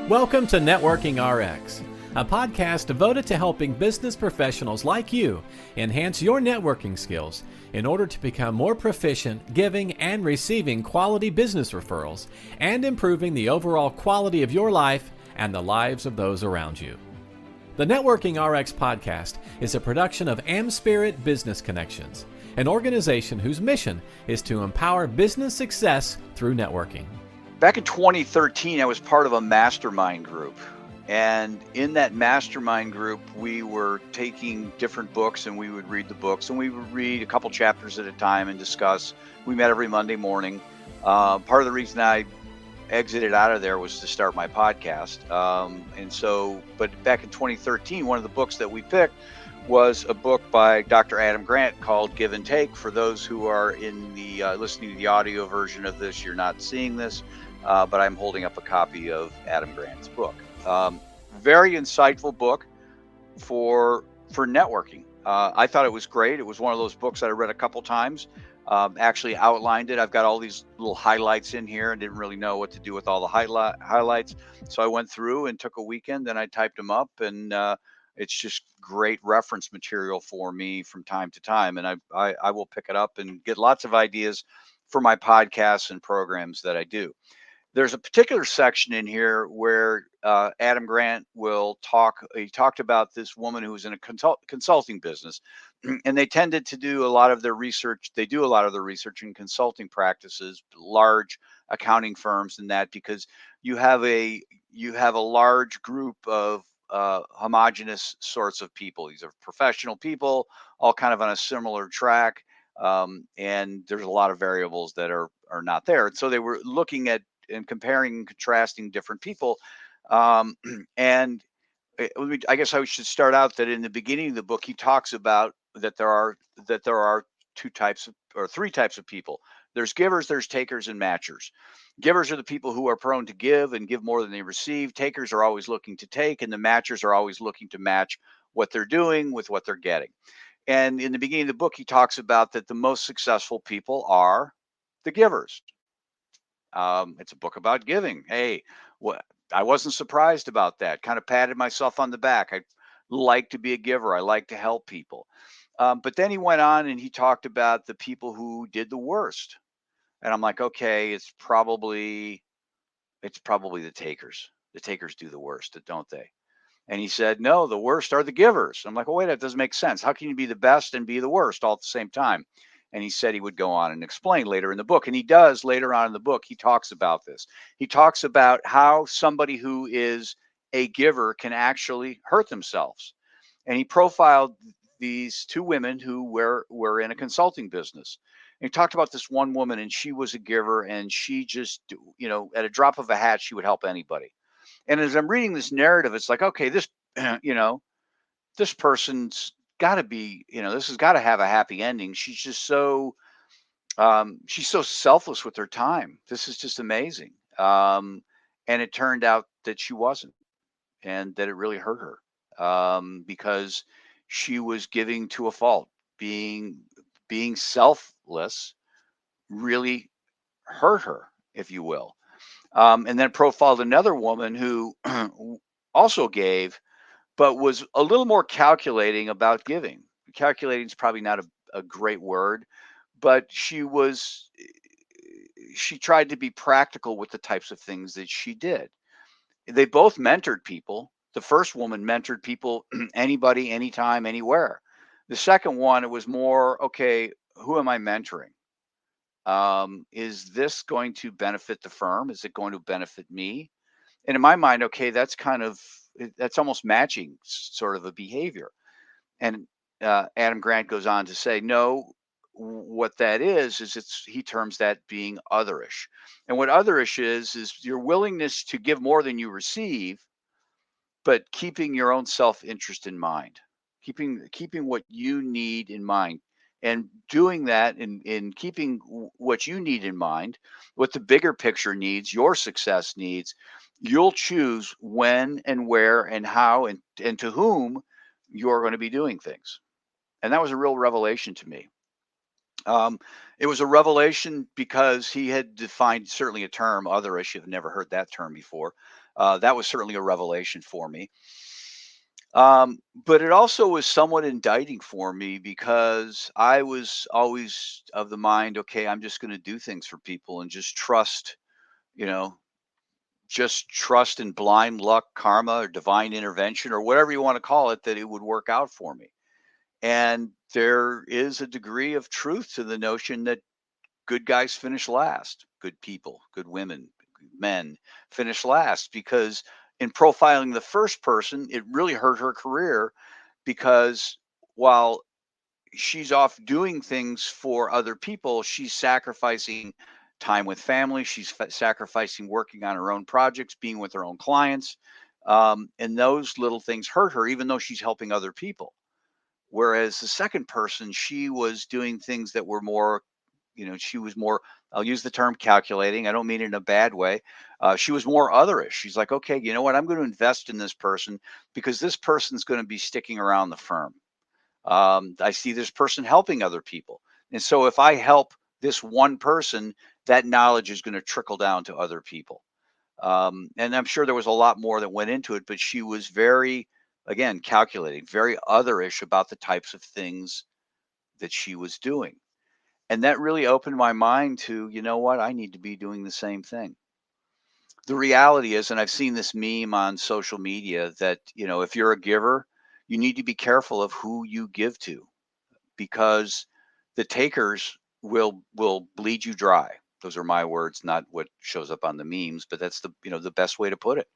Welcome to Networking RX, a podcast devoted to helping business professionals like you enhance your networking skills in order to become more proficient giving and receiving quality business referrals and improving the overall quality of your life and the lives of those around you. The Networking RX podcast is a production of AmSpirit Business Connections, an organization whose mission is to empower business success through networking. Back in 2013, I was part of a mastermind group. And in that mastermind group, we were taking different books and we would read the books and we would read a couple chapters at a time and discuss. We met every Monday morning. Part of the reason I exited out of there was to start my podcast. But back in 2013, one of the books that we picked was a book by Dr. Adam Grant called Give and Take. For those who are in the listening to the audio version of this, you're not seeing this. But I'm holding up a copy of Adam Grant's book. Very insightful book for networking. I thought it was great. It was one of those books that I read a couple times. Actually outlined it. I've got all these little highlights in here and didn't really know what to do with all the highlights. So I went through and took a weekend and I typed them up, and it's just great reference material for me from time to time. And I will pick it up and get lots of ideas for my podcasts and programs that I do. There's a particular section in here where Adam Grant will talk. He talked about this woman who was in a consulting business, and they tended to do a lot of their research. They do a lot of their research in consulting practices, large accounting firms, and that because you have a large group of homogenous sorts of people. These are professional people, all kind of on a similar track, and there's a lot of variables that are not there. And so they were looking at and comparing and contrasting different people. I guess I should start out that in the beginning of the book, he talks about that there are three types of people. There's givers, there's takers, and matchers. Givers are the people who are prone to give and give more than they receive. Takers are always looking to take, and the matchers are always looking to match what they're doing with what they're getting. And in the beginning of the book, he talks about that the most successful people are the givers. It's a book about giving. Hey, I wasn't surprised about that. Kind of patted myself on the back. I like to be a giver. I like to help people. But then he went on and he talked about the people who did the worst. And I'm like, okay, it's probably the takers. The takers do the worst, don't they? And he said, no, the worst are the givers. I'm like, well, wait, that doesn't make sense. How can you be the best and be the worst all at the same time? And he said he would go on and explain later in the book. And he does later on in the book. He talks about this. He talks about how somebody who is a giver can actually hurt themselves. And he profiled these two women who were in a consulting business. And he talked about this one woman, and she was a giver, and she just, at a drop of a hat, she would help anybody. And as I'm reading this narrative, it's like, okay, this, this person's got to be, this has got to have a happy ending. She's just she's so selfless with her time. This is just amazing. And it turned out that she wasn't, and that it really hurt her because she was giving to a fault. Being selfless really hurt her, if you will. And then profiled another woman who also gave, but was a little more calculating about giving. Calculating is probably not a great word, but she tried to be practical with the types of things that she did. They both mentored people. The first woman mentored people, anybody, anytime, anywhere. The second one, it was more, okay, who am I mentoring? Is this going to benefit the firm? Is it going to benefit me? And in my mind, okay, that's almost matching sort of a behavior. And Adam Grant goes on to say, no, what that is he terms that being otherish. And what otherish is your willingness to give more than you receive, but keeping your own self-interest in mind, keeping what you need in mind. And doing that in keeping what you need in mind, what the bigger picture needs, your success needs, you'll choose when and where and how and to whom you're going to be doing things. And that was a real revelation to me. It was a revelation because he had defined certainly a term, otherish. I've never heard that term before. That was certainly a revelation for me. But it also was somewhat indicting for me because I was always of the mind, okay, I'm just going to do things for people and just trust, you know, just trust in blind luck, karma, or divine intervention, or whatever you want to call it, that it would work out for me. And there is a degree of truth to the notion that good guys finish last, good people, good women, men finish last, because in profiling the first person, it really hurt her career because while she's off doing things for other people, she's sacrificing time with family, she's sacrificing working on her own projects, being with her own clients. And those little things hurt her, even though she's helping other people. Whereas the second person, she was doing things that were more, she was more, I'll use the term calculating. I don't mean it in a bad way. She was more otherish. She's like, okay, you know what? I'm going to invest in this person because this person's going to be sticking around the firm. I see this person helping other people. And so if I help this one person, that knowledge is going to trickle down to other people. And I'm sure there was a lot more that went into it, but she was very, again, calculating, very otherish about the types of things that she was doing. And that really opened my mind to, you know what, I need to be doing the same thing. The reality is, and I've seen this meme on social media, that, if you're a giver, you need to be careful of who you give to, because the takers will bleed you dry. Those are my words, not what shows up on the memes, but that's the best way to put it.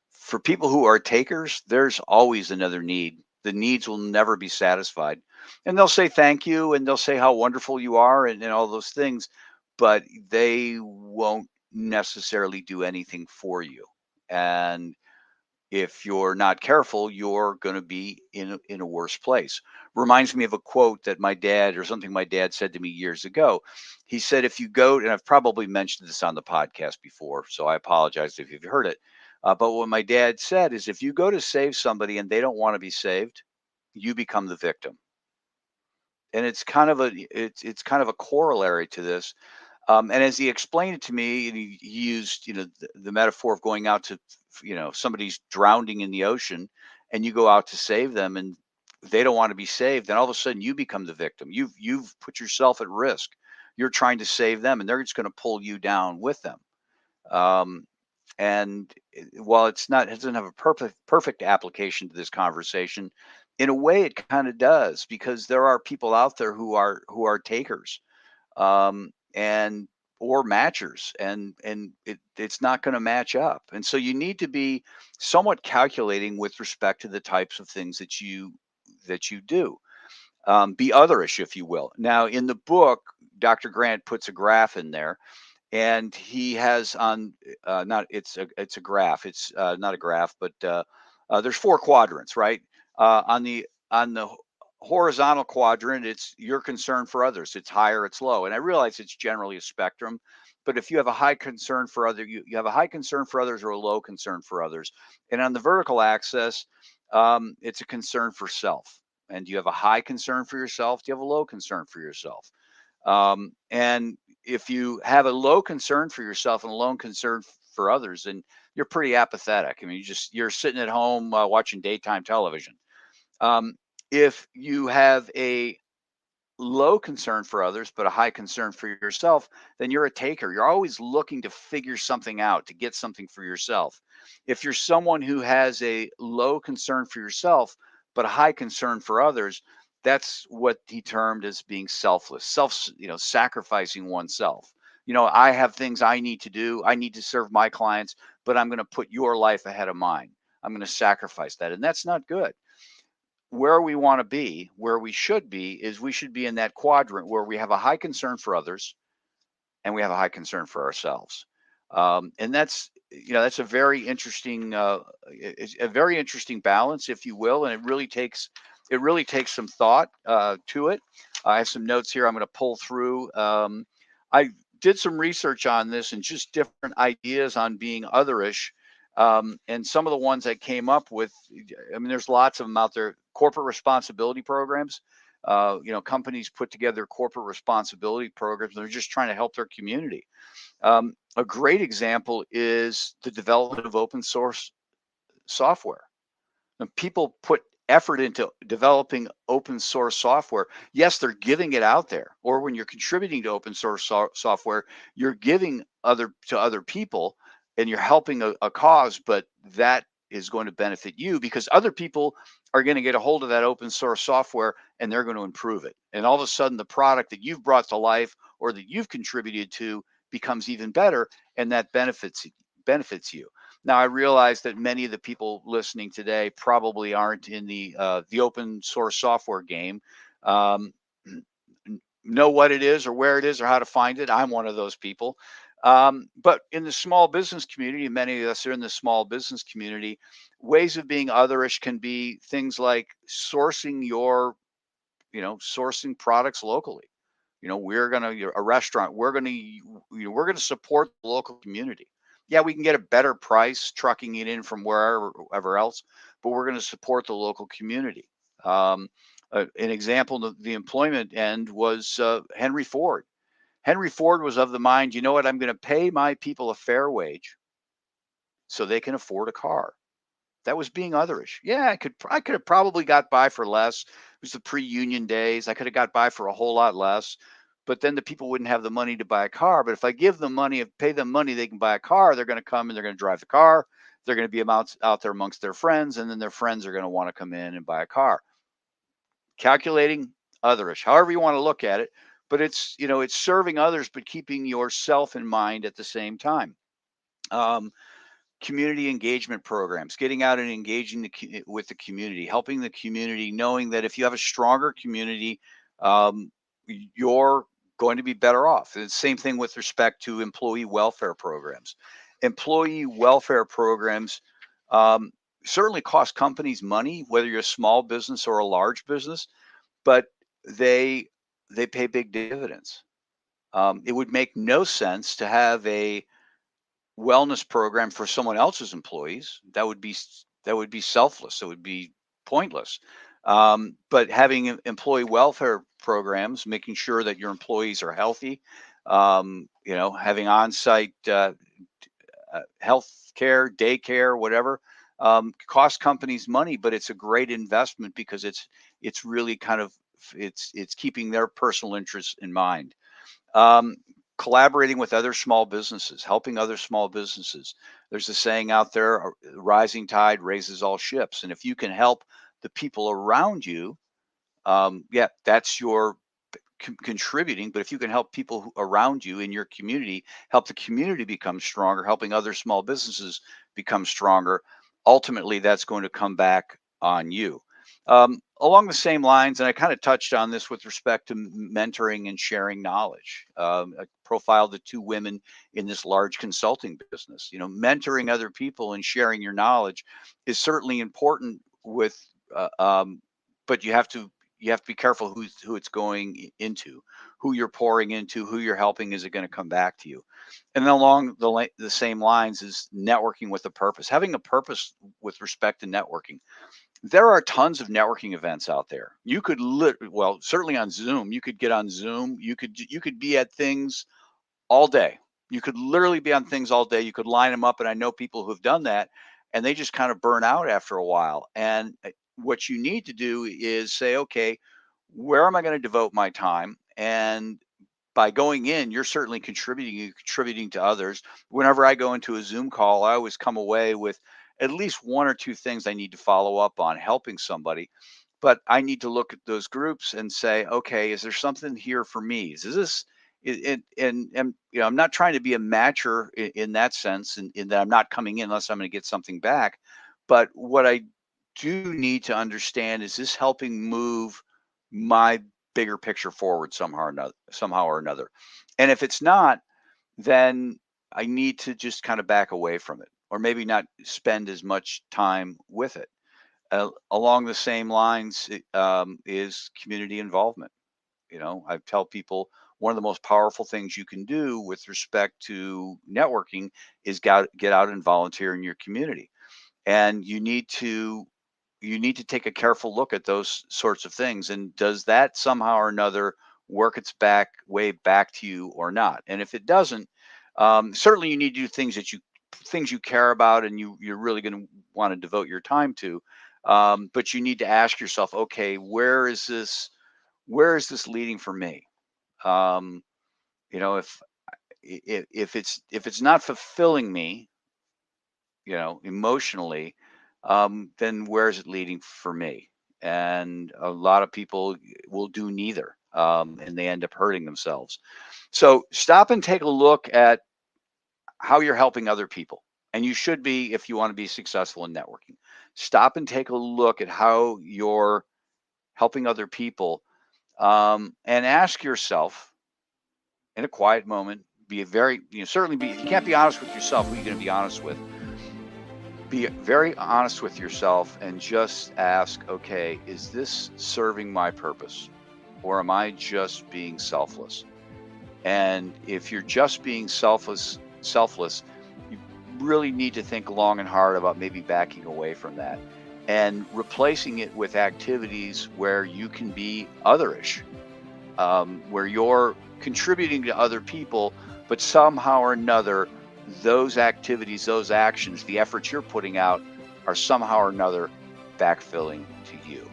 For people who are takers, there's always another need. The needs will never be satisfied. And they'll say thank you and they'll say how wonderful you are and all those things, but they won't necessarily do anything for you. And if you're not careful, you're going to be in a worse place. Reminds me of a quote that my dad, or something my dad said to me years ago. He said, if you go, and I've probably mentioned this on the podcast before, so I apologize if you've heard it. But what my dad said is, if you go to save somebody and they don't want to be saved, you become the victim. And it's kind of a corollary to this. And as he explained it to me, and he used, the metaphor of going out to, somebody's drowning in the ocean, and you go out to save them, and they don't want to be saved. Then all of a sudden, you become the victim. You've put yourself at risk. You're trying to save them, and they're just going to pull you down with them. Um, and while it doesn't have a perfect application to this conversation, in a way, it kind of does, because there are people out there who are takers, and or matchers, and it's not going to match up. And so you need to be somewhat calculating with respect to the types of things that you do. Be otherish, if you will. Now, in the book, Dr. Grant puts a graph in there, and he has on, not it's a graph. It's not a graph, but there's four quadrants, right? On the horizontal quadrant, it's your concern for others. It's higher, it's low, and I realize it's generally a spectrum. But if you have a high concern for you have a high concern for others or a low concern for others. And on the vertical axis, it's a concern for self. And do you have a high concern for yourself? Do you have a low concern for yourself? And if you have a low concern for yourself and a low concern for others, then you're pretty apathetic. I mean, you're sitting at home watching daytime television. Um, if you have a low concern for others, but a high concern for yourself, then you're a taker. You're always looking to figure something out, to get something for yourself. If you're someone who has a low concern for yourself, but a high concern for others, that's what he termed as being selfless, sacrificing oneself. I have things I need to do. I need to serve my clients, but I'm going to put your life ahead of mine. I'm going to sacrifice that. And that's not good. Where we want to be, where we should be, is we should be in that quadrant where we have a high concern for others and we have a high concern for ourselves. And that's a very interesting, it's a very interesting balance, if you will, and it really takes some thought to it. I have some notes here I'm going to pull through. I did some research on this and just different ideas on being otherish. And some of the ones I came up with, I mean, there's lots of them out there. Corporate responsibility programs. Companies put together corporate responsibility programs. They're just trying to help their community. A great example is the development of open source software. And people put effort into developing open source software. Yes, they're giving it out there. Or when you're contributing to open source software, you're giving to other people and you're helping a cause, but that is going to benefit you because other people are going to get a hold of that open source software and they're going to improve it. And all of a sudden, the product that you've brought to life or that you've contributed to becomes even better, and that benefits you. Now, I realize that many of the people listening today probably aren't in the open source software game, um, know what it is or where it is or how to find it. I'm one of those people. But in the small business community, many of us are in the small business community, ways of being otherish can be things like sourcing sourcing products locally. A restaurant, we're going to support the local community. Yeah, we can get a better price trucking it in from wherever else, but we're going to support the local community. An example, the employment end was Henry Ford. Henry Ford was of the mind, you know what, I'm going to pay my people a fair wage so they can afford a car. That was being otherish. Yeah, I could have probably got by for less. It was the pre-union days. I could have got by for a whole lot less, but then the people wouldn't have the money to buy a car. But if I give them money, pay them money, they can buy a car. They're going to come and they're going to drive the car. They're going to be out there amongst their friends, and then their friends are going to want to come in and buy a car. Calculating, otherish, however you want to look at it, but it's serving others, but keeping yourself in mind at the same time. Community engagement programs, getting out and engaging with the community, helping the community, knowing that if you have a stronger community, you're going to be better off. The same thing with respect to employee welfare programs. Employee welfare programs certainly cost companies money, whether you're a small business or a large business, but they pay big dividends. It would make no sense to have a wellness program for someone else's employees. That would be selfless. It would be pointless. But having employee welfare programs, making sure that your employees are healthy, having on-site health care, daycare, whatever, costs companies money, but it's a great investment because it's really kind of it's keeping their personal interests in mind. Collaborating with other small businesses, helping other small businesses. There's a saying out there, a rising tide raises all ships. And if you can help the people around you, that's your contributing. But if you can help people around you in your community, help the community become stronger, helping other small businesses become stronger, ultimately that's going to come back on you. Along the same lines, and I kind of touched on this with respect to mentoring and sharing knowledge. I profiled the two women in this large consulting business. Mentoring other people and sharing your knowledge is certainly important. But you have to be careful who it's going into, who you're pouring into, who you're helping. Is it going to come back to you? And then along the same lines is networking with a purpose, having a purpose with respect to networking. There are tons of networking events out there. You could certainly on Zoom, you could get on Zoom. You could be at things all day. You could literally be on things all day. You could line them up. And I know people who've done that and they just kind of burn out after a while. And what you need to do is say, okay, where am I going to devote my time? And by going in, you're certainly contributing to others. Whenever I go into a Zoom call, I always come away with at least one or two things I need to follow up on helping somebody. But I need to look at those groups and say, okay, is there something here for me? Is this and I'm not trying to be a matcher in that sense, in that I'm not coming in unless I'm going to get something back. But what I do need to understand is this helping move my bigger picture forward somehow or another. And if it's not, then I need to just kind of back away from it, or maybe not spend as much time with it. Along the same lines is community involvement. I tell people one of the most powerful things you can do with respect to networking is get out and volunteer in your community. And you need to you need to take a careful look at those sorts of things. And does that somehow or another work its way back to you or not? And if it doesn't, certainly you need to do things you care about and you're really going to want to devote your time to. But you need to ask yourself, okay, where is this leading for me? You know, if it's not fulfilling me, emotionally, then where is it leading for me? And a lot of people will do neither, and they end up hurting themselves. So stop and take a look at how you're helping other people. And you should be, if you want to be successful in networking. Stop and take a look at how you're helping other people, and ask yourself in a quiet moment, certainly be, if you can't be honest with yourself, who are you going to be honest with? Be very honest with yourself and just ask, okay, is this serving my purpose? Or am I just being selfless? And if you're just being selfless, you really need to think long and hard about maybe backing away from that and replacing it with activities where you can be otherish, where you're contributing to other people, but somehow or another, those activities, those actions, the efforts you're putting out are somehow or another backfilling to you.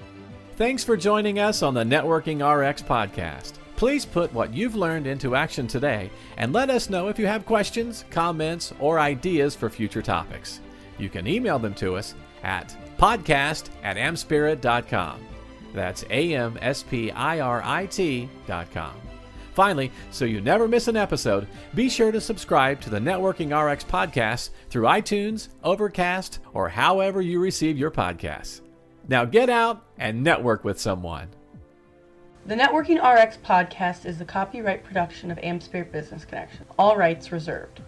Thanks for joining us on the Networking RX podcast. Please put what you've learned into action today and let us know if you have questions, comments, or ideas for future topics. You can email them to us at podcast@amspirit.com. That's AMSPIRIT.com. Finally, so you never miss an episode, be sure to subscribe to the Networking RX podcast through iTunes, Overcast, or however you receive your podcasts. Now get out and network with someone. The Networking RX podcast is the copyright production of AmSpirit Business Connection. All rights reserved.